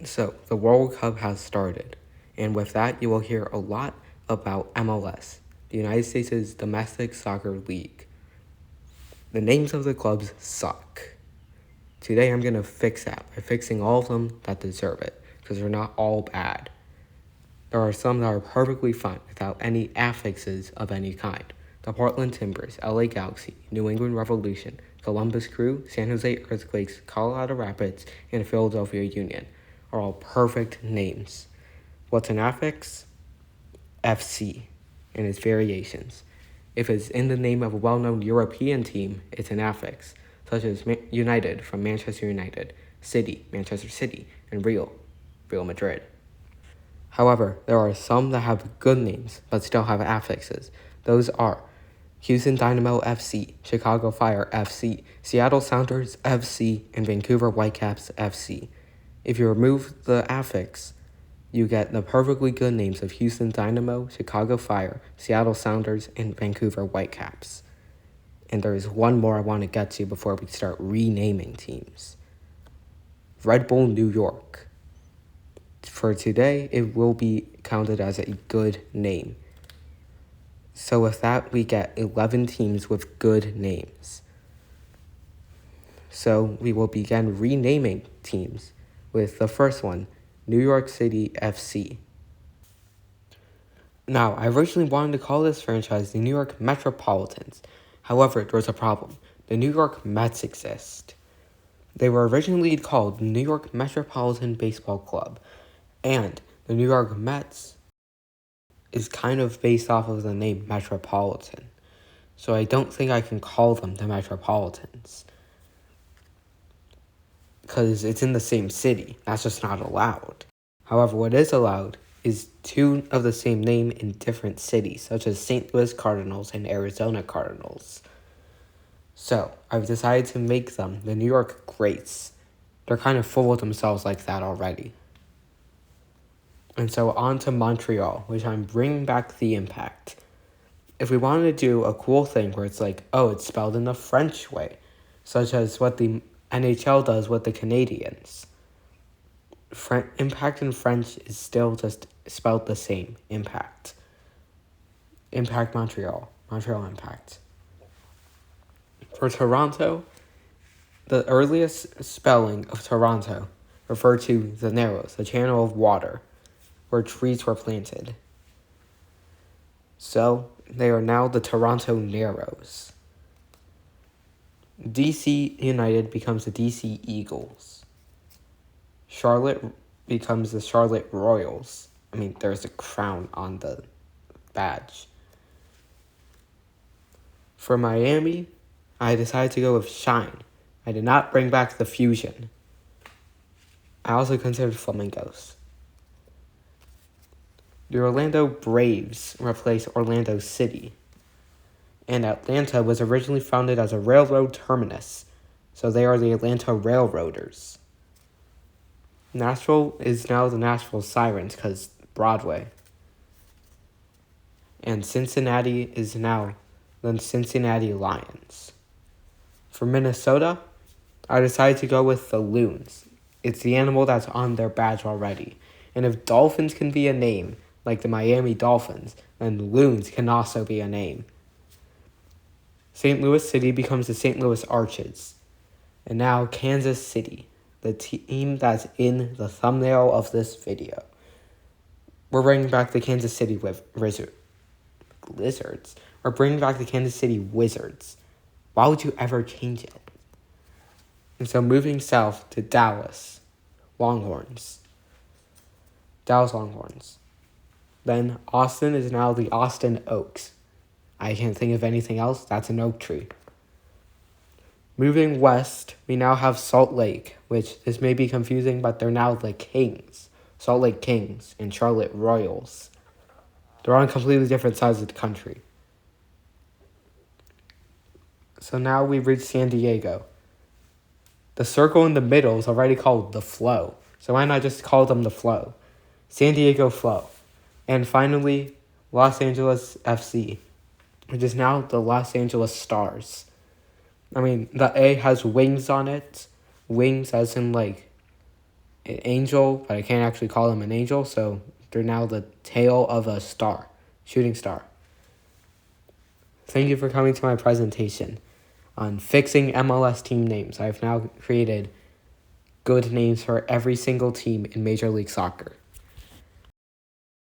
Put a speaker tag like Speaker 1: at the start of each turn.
Speaker 1: So, the World Cup has started, and with that, you will hear a lot about MLS, the United States' domestic soccer league. The names of the clubs suck. Today, I'm going to fix that by fixing all of them that deserve it, because they're not all bad. There are some that are perfectly fine without any affixes of any kind. The Portland Timbers, LA Galaxy, New England Revolution, Columbus Crew, San Jose Earthquakes, Colorado Rapids, and Philadelphia Union are all perfect names. What's an affix? FC and its variations. If it's in the name of a well-known European team, it's an affix, such as United from Manchester United, City, Manchester City, and Real Madrid. However, there are some that have good names but still have affixes. Those are Houston Dynamo FC, Chicago Fire FC, Seattle Sounders FC, and Vancouver Whitecaps FC. If you remove the affix, you get the perfectly good names of Houston Dynamo, Chicago Fire, Seattle Sounders, and Vancouver Whitecaps. And there is one more I want to get to before we start renaming teams. Red Bull New York. For today, it will be counted as a good name. So with that, we get 11 teams with good names. So we will begin renaming teams with the first one, New York City FC. Now, I originally wanted to call this franchise the New York Metropolitans. However, there was a problem. The New York Mets exist. They were originally called the New York Metropolitan Baseball Club, and the New York Mets is kind of based off of the name Metropolitan. So I don't think I can call them the Metropolitans, because it's in the same city. That's just not allowed. However, what is allowed is two of the same name in different cities, such as St. Louis Cardinals and Arizona Cardinals. So, I've decided to make them the New York Greats. They're kind of full of themselves like that already. And so on to Montreal, which I'm bringing back the Impact. If we wanted to do a cool thing where it's like, oh, it's spelled in the French way, such as what the NHL does with the Canadians. Impact in French is still just spelled the same, Impact. Impact Montreal, Montreal Impact. For Toronto, the earliest spelling of Toronto referred to the Narrows, the channel of water, where trees were planted. So, they are now the Toronto Narrows. DC United becomes the DC Eagles. Charlotte becomes the Charlotte Royals. I mean, there's a crown on the badge. For Miami, I decided to go with Shine. I did not bring back the Fusion. I also considered Flamingos. The Orlando Braves replaced Orlando City. And Atlanta was originally founded as a railroad terminus, so they are the Atlanta Railroaders. Nashville is now the Nashville Sirens because Broadway. And Cincinnati is now the Cincinnati Lions. For Minnesota, I decided to go with the Loons. It's the animal that's on their badge already. And if Dolphins can be a name, like the Miami Dolphins, then Loons can also be a name. St. Louis City becomes the St. Louis Arches. And now Kansas City, the team that's in the thumbnail of this video. We're bringing back the Kansas City Lizards. We're bringing back the Kansas City Wizards. Why would you ever change it? And so moving south to Dallas Longhorns. Dallas Longhorns. Then Austin is now the Austin Oaks. I can't think of anything else. That's an oak tree. Moving west, we now have Salt Lake, which this may be confusing, but they're now the Kings. Salt Lake Kings and Charlotte Royals. They're on completely different sides of the country. So now we reach San Diego. The circle in the middle is already called the Flow. So why not just call them the Flow? San Diego Flow. And finally, Los Angeles FC, which is now the Los Angeles Stars. I mean, the A has wings on it. Wings as in like an angel, but I can't actually call them an angel, so they're now the tail of a star, shooting star. Thank you for coming to my presentation on fixing MLS team names. I've now created good names for every single team in Major League Soccer.